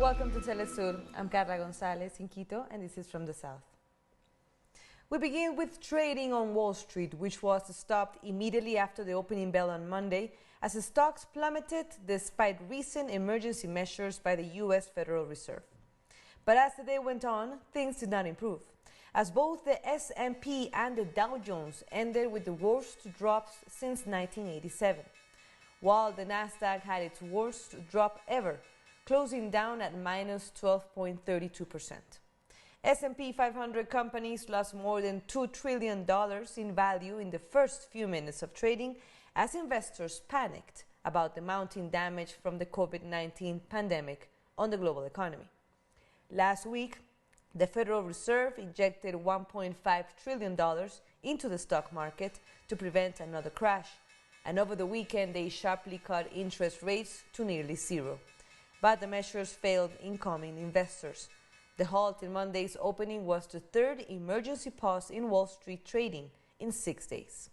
Welcome to Telesur. I'm Carla Gonzalez in Quito, and this is from the South. We begin with trading on Wall Street, which was stopped immediately after the opening bell on Monday, as the stocks plummeted despite recent emergency measures by the U.S. Federal Reserve. But as the day went on, things did not improve, as both the S&P and the Dow Jones ended with the worst drops since 1987, while the Nasdaq had its worst drop ever, closing down at minus 12.32%. S&P 500 companies lost more than $2 trillion in value in the first few minutes of trading as investors panicked about the mounting damage from the COVID-19 pandemic on the global economy. Last week, the Federal Reserve injected $1.5 trillion into the stock market to prevent another crash, and over the weekend they sharply cut interest rates to nearly zero. But the measures failed in calming investors. The halt in Monday's opening was the third emergency pause in Wall Street trading in 6 days.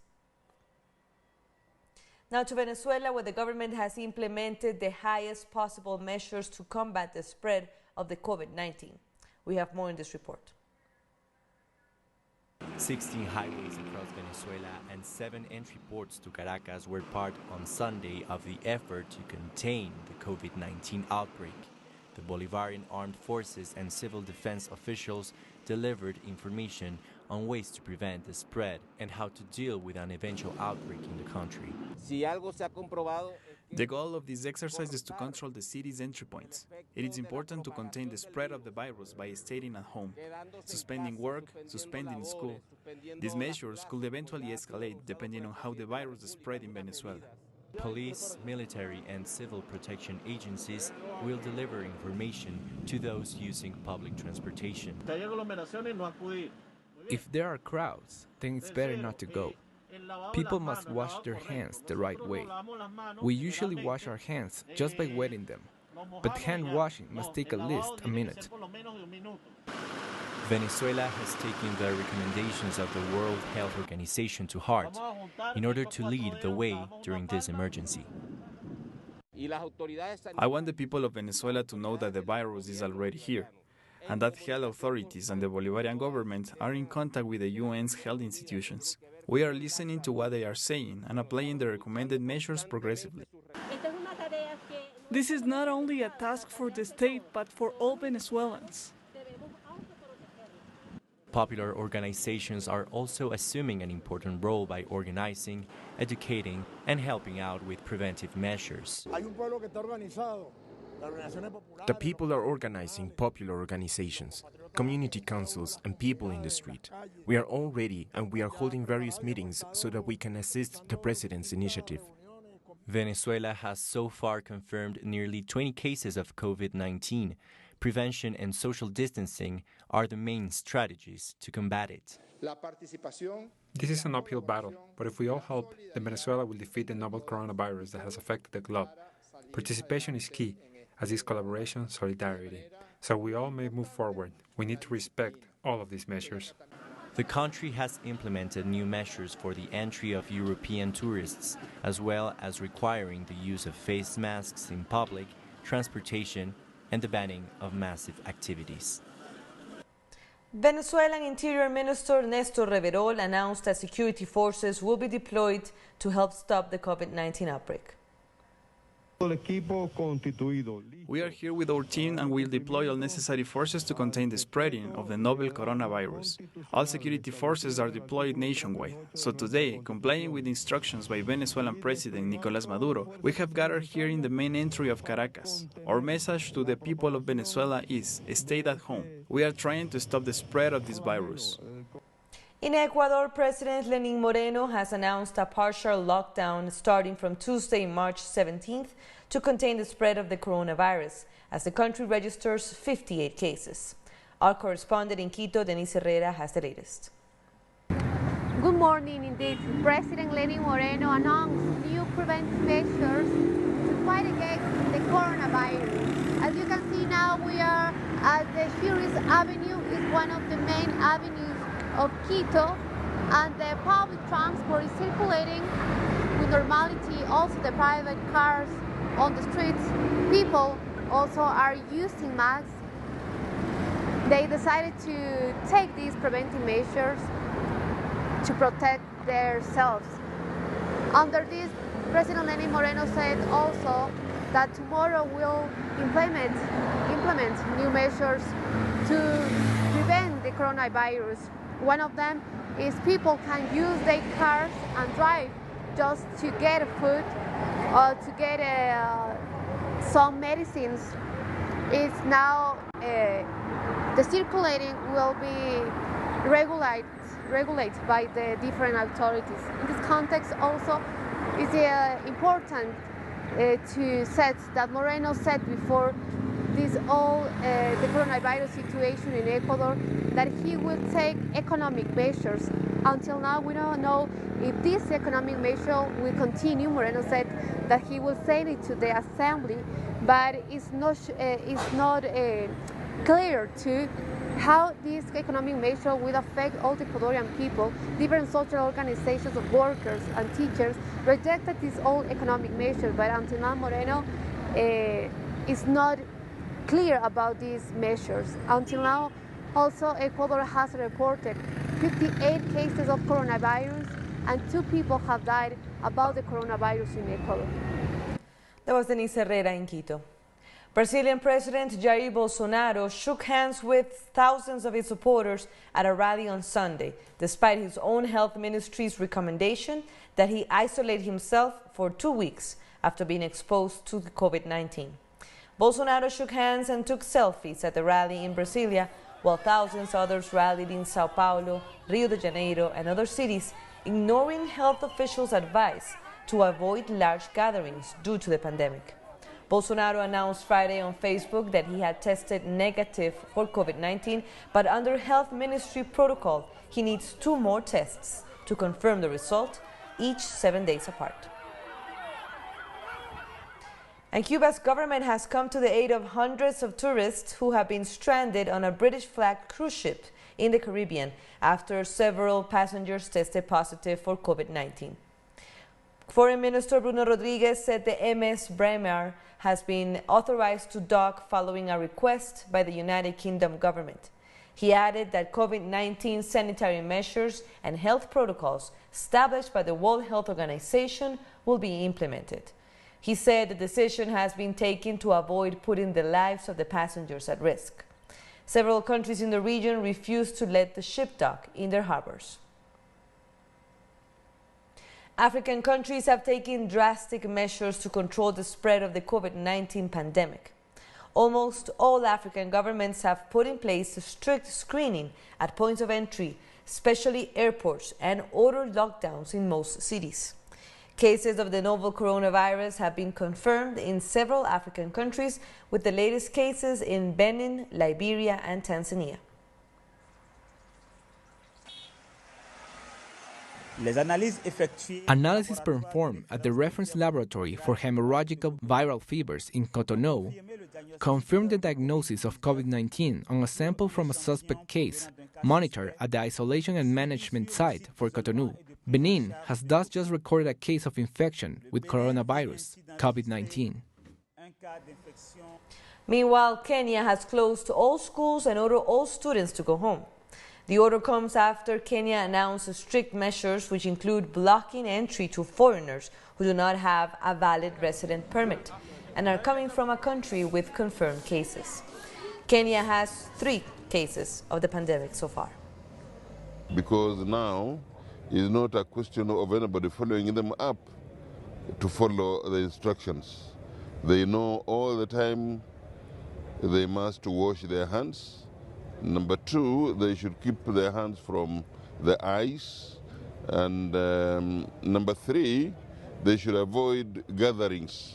Now to Venezuela, where the government has implemented the highest possible measures to combat the spread of the COVID-19. We have more in this report. 16 highways across Venezuela and 7 entry ports to Caracas were part on Sunday of the effort to contain the COVID-19 outbreak. The Bolivarian armed forces and civil defense officials delivered information on ways to prevent the spread and how to deal with an eventual outbreak in the country. The goal of this exercise is to control the city's entry points. It is important to contain the spread of the virus by staying at home, suspending work, suspending school. These measures could eventually escalate depending on how the virus is spread in Venezuela. Police, military, and civil protection agencies will deliver information to those using public transportation. If there are crowds, then it's better not to go. People must wash their hands the right way. We usually wash our hands just by wetting them, but hand washing must take at least a minute. Venezuela has taken the recommendations of the World Health Organization to heart in order to lead the way during this emergency. I want the people of Venezuela to know that the virus is already here, and that health authorities and the Bolivarian government are in contact with the UN's health institutions. We are listening to what they are saying and applying the recommended measures progressively. This is not only a task for the state, but for all Venezuelans. Popular organizations are also assuming an important role by organizing, educating, and helping out with preventive measures. The people are organizing popular organizations, community councils, and people in the street. We are all ready, and we are holding various meetings so that we can assist the president's initiative. Venezuela has so far confirmed nearly 20 cases of COVID-19. Prevention and social distancing are the main strategies to combat it. This is an uphill battle, but if we all help, then Venezuela will defeat the novel coronavirus that has affected the globe. Participation is key, as is collaboration, solidarity. So we all may move forward. We need to respect all of these measures. The country has implemented new measures for the entry of European tourists, as well as requiring the use of face masks in public, transportation, and the banning of massive activities. Venezuelan Interior Minister Néstor Reverol announced that security forces will be deployed to help stop the COVID-19 outbreak. We are here with our team and will deploy all necessary forces to contain the spreading of the novel coronavirus. All security forces are deployed nationwide. So today, complying with instructions by Venezuelan President Nicolás Maduro, we have gathered here in the main entry of Caracas. Our message to the people of Venezuela is, stay at home. We are trying to stop the spread of this virus. In Ecuador, President Lenín Moreno has announced a partial lockdown starting from Tuesday, March 17th, to contain the spread of the coronavirus, as the country registers 58 cases. Our correspondent in Quito, Denise Herrera, has the latest. Good morning. Indeed, President Lenín Moreno announced new preventive measures to fight against the coronavirus. As you can see now, we are at the Shiris Avenue. It's one of the main avenues of Quito, and the public transport is circulating with normality. Also the private cars on the streets. People also are using masks, they decided to take these preventive measures to protect themselves. Under this, President Lenin Moreno said also that tomorrow will implement new measures to prevent the coronavirus. One of them is people can use their cars and drive just to get food or to get some medicines. It's now the circulating will be regulated by the different authorities. In this context also is important to set that Moreno said before this the coronavirus situation in Ecuador that he will take economic measures. Until now we don't know if this economic measure will continue. Moreno said that he will send it to the assembly, but it's not clear to how this economic measure will affect all the Ecuadorian people. Different social organizations of workers and teachers rejected this all economic measure, but until now Moreno is not clear about these measures. Until now, also Ecuador has reported 58 cases of coronavirus and 2 people have died about the coronavirus in Ecuador. That was Denise Herrera in Quito. Brazilian President Jair Bolsonaro shook hands with thousands of his supporters at a rally on Sunday, despite his own health ministry's recommendation that he isolate himself for 2 weeks after being exposed to COVID-19. Bolsonaro shook hands and took selfies at the rally in Brasilia, while thousands others rallied in Sao Paulo, Rio de Janeiro and other cities, ignoring health officials' advice to avoid large gatherings due to the pandemic. Bolsonaro announced Friday on Facebook that he had tested negative for COVID-19, but under health ministry protocol, he needs 2 more tests to confirm the result, each 7 days apart. And Cuba's government has come to the aid of hundreds of tourists who have been stranded on a British-flagged cruise ship in the Caribbean after several passengers tested positive for COVID-19. Foreign Minister Bruno Rodriguez said the MS Bremer has been authorized to dock following a request by the United Kingdom government. He added that COVID-19 sanitary measures and health protocols established by the World Health Organization will be implemented. He said the decision has been taken to avoid putting the lives of the passengers at risk. Several countries in the region refused to let the ship dock in their harbors. African countries have taken drastic measures to control the spread of the COVID-19 pandemic. Almost all African governments have put in place strict screening at points of entry, especially airports, and ordered lockdowns in most cities. Cases of the novel coronavirus have been confirmed in several African countries, with the latest cases in Benin, Liberia, and Tanzania. Analysis performed at the reference laboratory for hemorrhagic viral fevers in Cotonou confirmed the diagnosis of COVID-19 on a sample from a suspect case, monitored at the isolation and management site for Cotonou. Benin has thus just recorded a case of infection with coronavirus, COVID-19. Meanwhile, Kenya has closed all schools and ordered all students to go home. The order comes after Kenya announced strict measures which include blocking entry to foreigners who do not have a valid resident permit and are coming from a country with confirmed cases. Kenya has 3 cases of the pandemic so far. Because now it's not a question of anybody following them up to follow the instructions. They know all the time they must wash their hands. Number 2, they should keep their hands from the eyes. And number 3, they should avoid gatherings.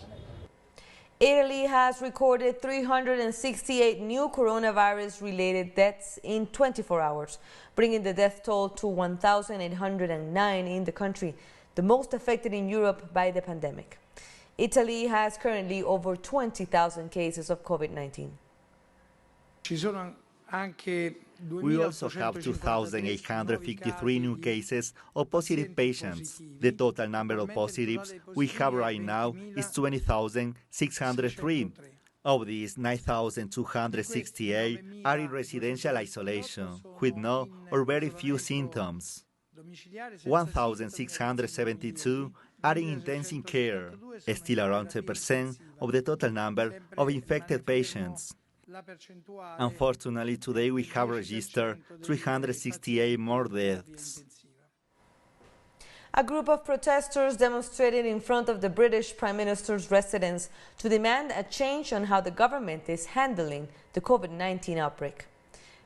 Italy has recorded 368 new coronavirus-related deaths in 24 hours, bringing the death toll to 1,809 in the country, the most affected in Europe by the pandemic. Italy has currently over 20,000 cases of COVID-19. We also have 2,853 new cases of positive patients. The total number of positives we have right now is 20,603. Of these, 9,268 are in residential isolation, with no or very few symptoms. 1,672 are in intensive care, still around 10% of the total number of infected patients. Unfortunately, today we have registered 368 more deaths. A group of protesters demonstrated in front of the British Prime Minister's residence to demand a change on how the government is handling the COVID-19 outbreak.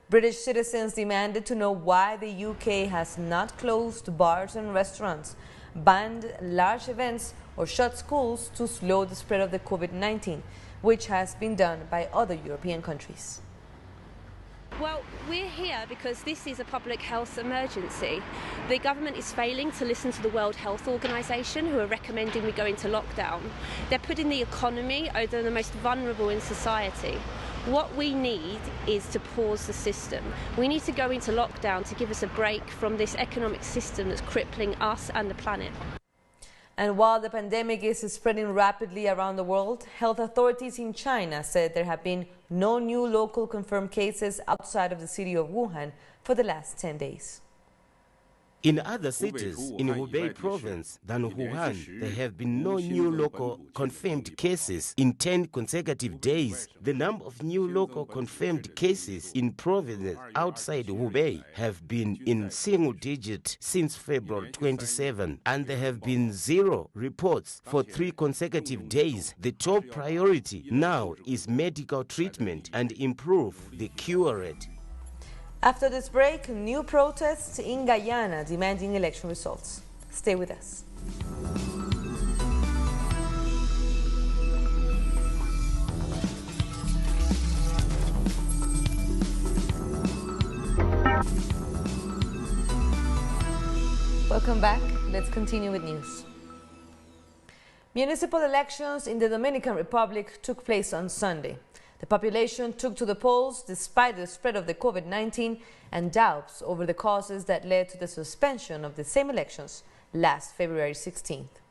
British citizens demanded to know why the UK has not closed bars and restaurants, banned large events, or shut schools to slow the spread of the COVID-19, which has been done by other European countries. Well, we're here because this is a public health emergency. The government is failing to listen to the World Health Organization, who are recommending we go into lockdown. They're putting the economy over the most vulnerable in society. What we need is to pause the system. We need to go into lockdown to give us a break from this economic system that's crippling us and the planet. And while the pandemic is spreading rapidly around the world, health authorities in China said there have been no new local confirmed cases outside of the city of Wuhan for the last 10 days. In other cities in Hubei province than Wuhan, there have been no new local confirmed cases in 10 consecutive days. The number of new local confirmed cases in provinces outside Hubei have been in single digit since February 27, and there have been 0 reports for 3 consecutive days. The top priority now is medical treatment and improve the cure rate. After this break, new protests in Guyana demanding election results. Stay with us. Welcome back. Let's continue with news. Municipal elections in the Dominican Republic took place on Sunday. The population took to the polls despite the spread of the COVID-19 and doubts over the causes that led to the suspension of the same elections last February 16th.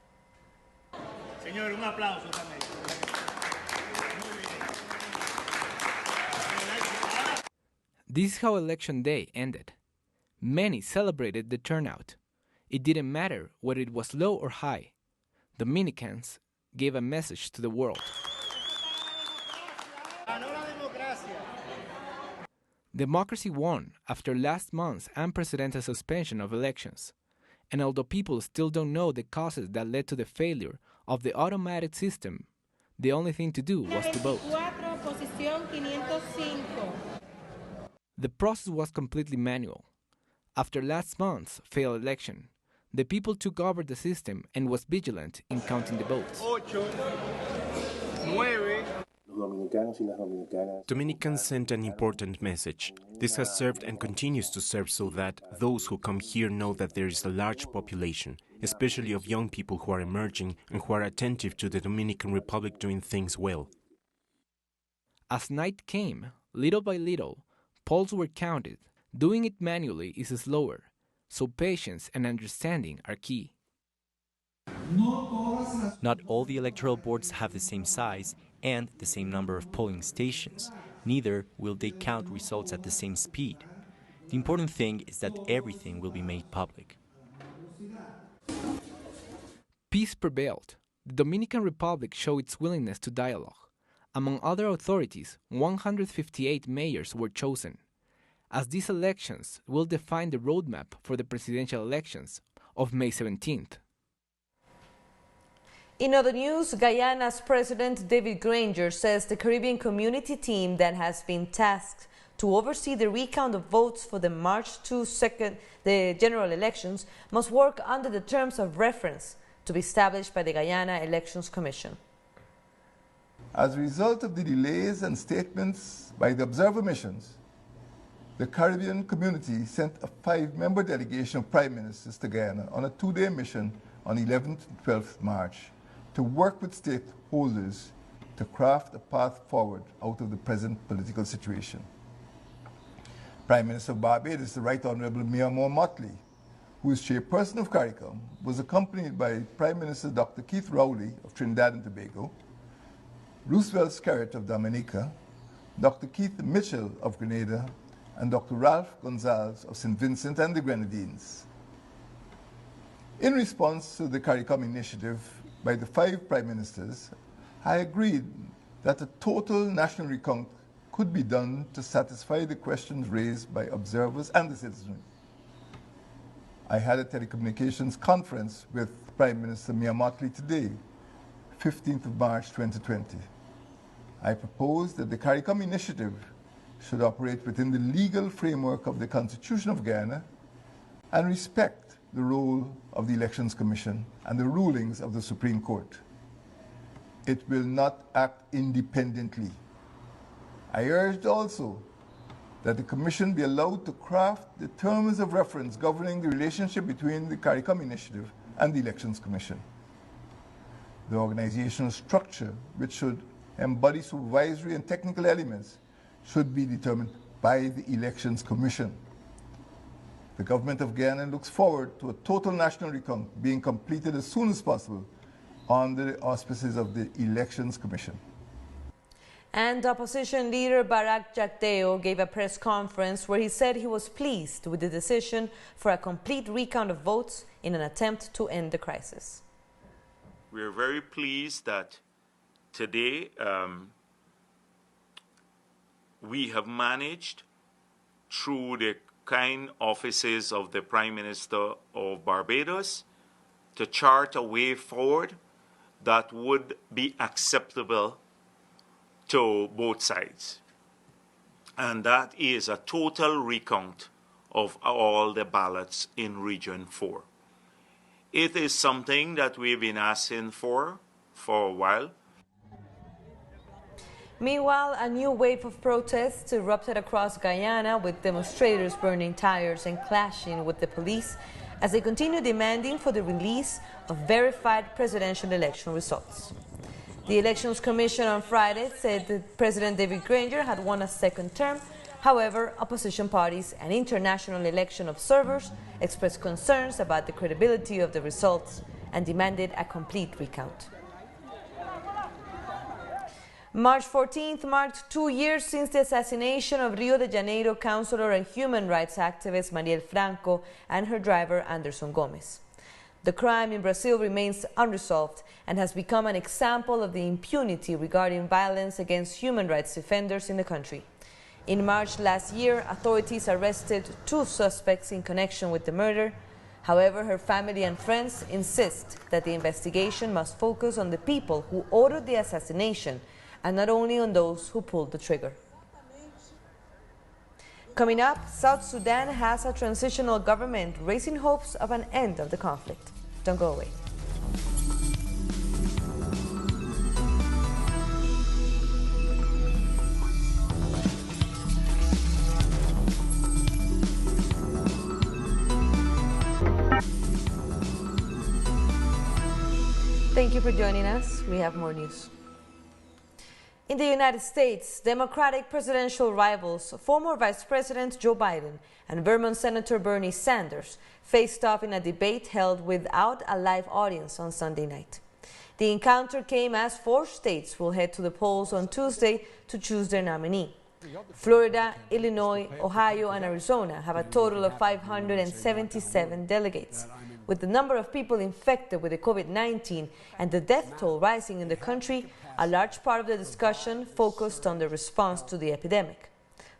This is how Election Day ended. Many celebrated the turnout. It didn't matter whether it was low or high. Dominicans gave a message to the world. Democracy won after last month's unprecedented suspension of elections. And although people still don't know the causes that led to the failure of the automatic system, the only thing to do was to vote. The process was completely manual. After last month's failed election, the people took over the system and was vigilant in counting the votes. Dominicans sent an important message. This has served and continues to serve so that those who come here know that there is a large population, especially of young people who are emerging and who are attentive to the Dominican Republic doing things well. As night came, little by little, polls were counted. Doing it manually is slower, so patience and understanding are key. Not all the electoral boards have the same size and the same number of polling stations. Neither will they count results at the same speed. The important thing is that everything will be made public. Peace prevailed. The Dominican Republic showed its willingness to dialogue. Among other authorities, 158 mayors were chosen, as these elections will define the roadmap for the presidential elections of May 17th. In other news, Guyana's President David Granger says the Caribbean community team that has been tasked to oversee the recount of votes for the March 2nd general elections must work under the terms of reference to be established by the Guyana Elections Commission. As a result of the delays and statements by the observer missions, the Caribbean community sent a 5-member delegation of prime ministers to Guyana on a 2-day mission on 11th and 12th March to work with stakeholders to craft a path forward out of the present political situation. Prime Minister of Barbados, the Right Honourable Miamor Motley, who is chairperson of CARICOM, was accompanied by Prime Minister Dr. Keith Rowley of Trinidad and Tobago, Roosevelt Skerritt of Dominica, Dr. Keith Mitchell of Grenada, and Dr. Ralph Gonzalez of St. Vincent and the Grenadines. In response to the CARICOM initiative by the 5 prime ministers, I agreed that a total national recount could be done to satisfy the questions raised by observers and the citizenry. I had a telecommunications conference with Prime Minister Mia Mottley today, 15th of March 2020. I proposed that the CARICOM initiative should operate within the legal framework of the Constitution of Guyana and respect the role of the Elections Commission and the rulings of the Supreme Court. It will not act independently. I urged also that the Commission be allowed to craft the terms of reference governing the relationship between the CARICOM initiative and the Elections Commission. The organizational structure, which should embody supervisory and technical elements, should be determined by the Elections Commission. The Government of Guyana looks forward to a total national recount being completed as soon as possible under the auspices of the Elections Commission. And opposition leader Barak Jagdeo gave a press conference where he said he was pleased with the decision for a complete recount of votes in an attempt to end the crisis. We are very pleased that today we have managed, through the kind offices of the Prime Minister of Barbados, to chart a way forward that would be acceptable to both sides. And that is a total recount of all the ballots in Region 4. It is something that we've been asking for a while. Meanwhile, a new wave of protests erupted across Guyana, with demonstrators burning tires and clashing with the police as they continue demanding for the release of verified presidential election results. The Elections Commission on Friday said that President David Granger had won a second term. However, opposition parties and international election observers expressed concerns about the credibility of the results and demanded a complete recount. March 14th marked 2 years since the assassination of Rio de Janeiro councillor and human rights activist Marielle Franco and her driver Anderson Gomez. The crime in Brazil remains unresolved and has become an example of the impunity regarding violence against human rights defenders in the country. In March last year, authorities arrested 2 suspects in connection with the murder. However, her family and friends insist that the investigation must focus on the people who ordered the assassination and not only on those who pulled the trigger. Coming up, South Sudan has a transitional government, raising hopes of an end of the conflict. Don't go away. Thank you for joining us. We have more news. In the United States, Democratic presidential rivals, former Vice President Joe Biden and Vermont Senator Bernie Sanders, faced off in a debate held without a live audience on Sunday night. The encounter came as 4 states will head to the polls on Tuesday to choose their nominee. Florida, Illinois, Ohio, and Arizona have a total of 577 delegates. With the number of people infected with the COVID-19 and the death toll rising in the country, a large part of the discussion focused on the response to the epidemic.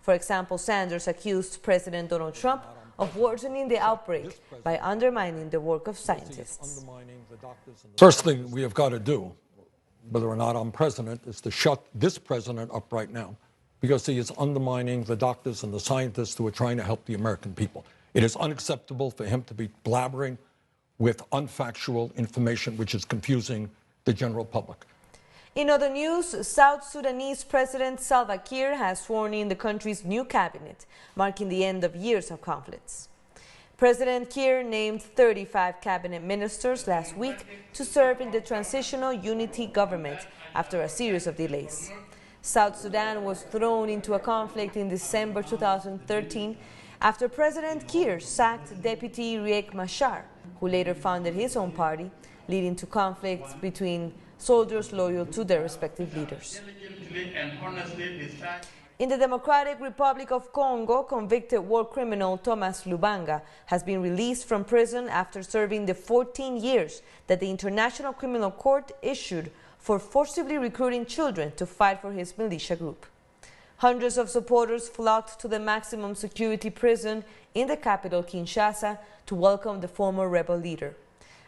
For example, Sanders accused President Donald Trump of worsening the outbreak by undermining the work of scientists. First thing we have got to do, whether or not I'm president, is to shut this president up right now, because he is undermining the doctors and the scientists who are trying to help the American people. It is unacceptable for him to be blabbering with unfactual information which is confusing the general public. In other news, South Sudanese President Salva Kiir has sworn in the country's new cabinet, marking the end of years of conflicts. President Kiir named 35 cabinet ministers last week to serve in the transitional unity government after a series of delays. South Sudan was thrown into a conflict in December 2013 after President Kiir sacked Deputy Riek Machar, who later founded his own party, leading to conflicts between soldiers loyal to their respective leaders. In the Democratic Republic of Congo, convicted war criminal Thomas Lubanga has been released from prison after serving the 14 years that the International Criminal Court issued for forcibly recruiting children to fight for his militia group. Hundreds of supporters flocked to the maximum security prison in the capital, Kinshasa, to welcome the former rebel leader.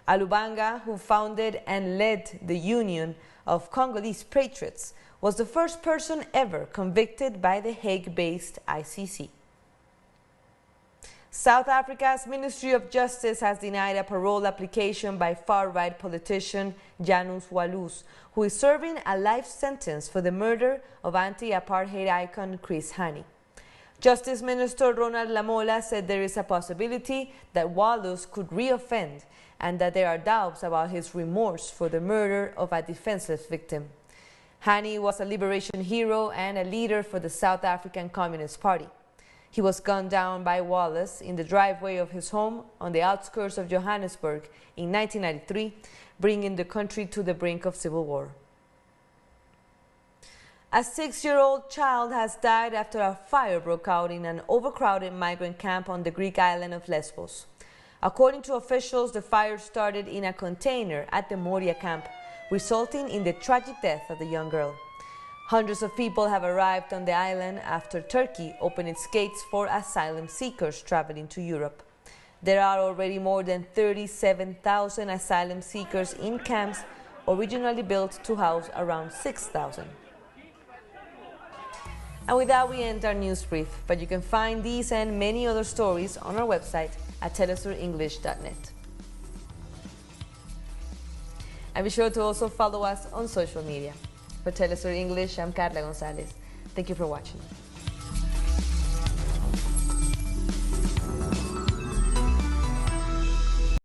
Lubanga, who founded and led the Union of Congolese Patriots, was the first person ever convicted by the Hague-based ICC. South Africa's Ministry of Justice has denied a parole application by far-right politician Janus Walus, who is serving a life sentence for the murder of anti-apartheid icon Chris Hani. Justice Minister Ronald Lamola said there is a possibility that Walus could reoffend and that there are doubts about his remorse for the murder of a defenseless victim. Hani was a liberation hero and a leader for the South African Communist Party. He was gunned down by Wallace in the driveway of his home on the outskirts of Johannesburg in 1993, bringing the country to the brink of civil war. A 6-year-old child has died after a fire broke out in an overcrowded migrant camp on the Greek island of Lesbos. According to officials, the fire started in a container at the Moria camp, resulting in the tragic death of the young girl. Hundreds of people have arrived on the island after Turkey opened its gates for asylum seekers traveling to Europe. There are already more than 37,000 asylum seekers in camps originally built to house around 6,000. And with that, we end our news brief, but you can find these and many other stories on our website at telesurenglish.net. And be sure to also follow us on social media. For Telesur English, I'm Carla Gonzalez. Thank you for watching.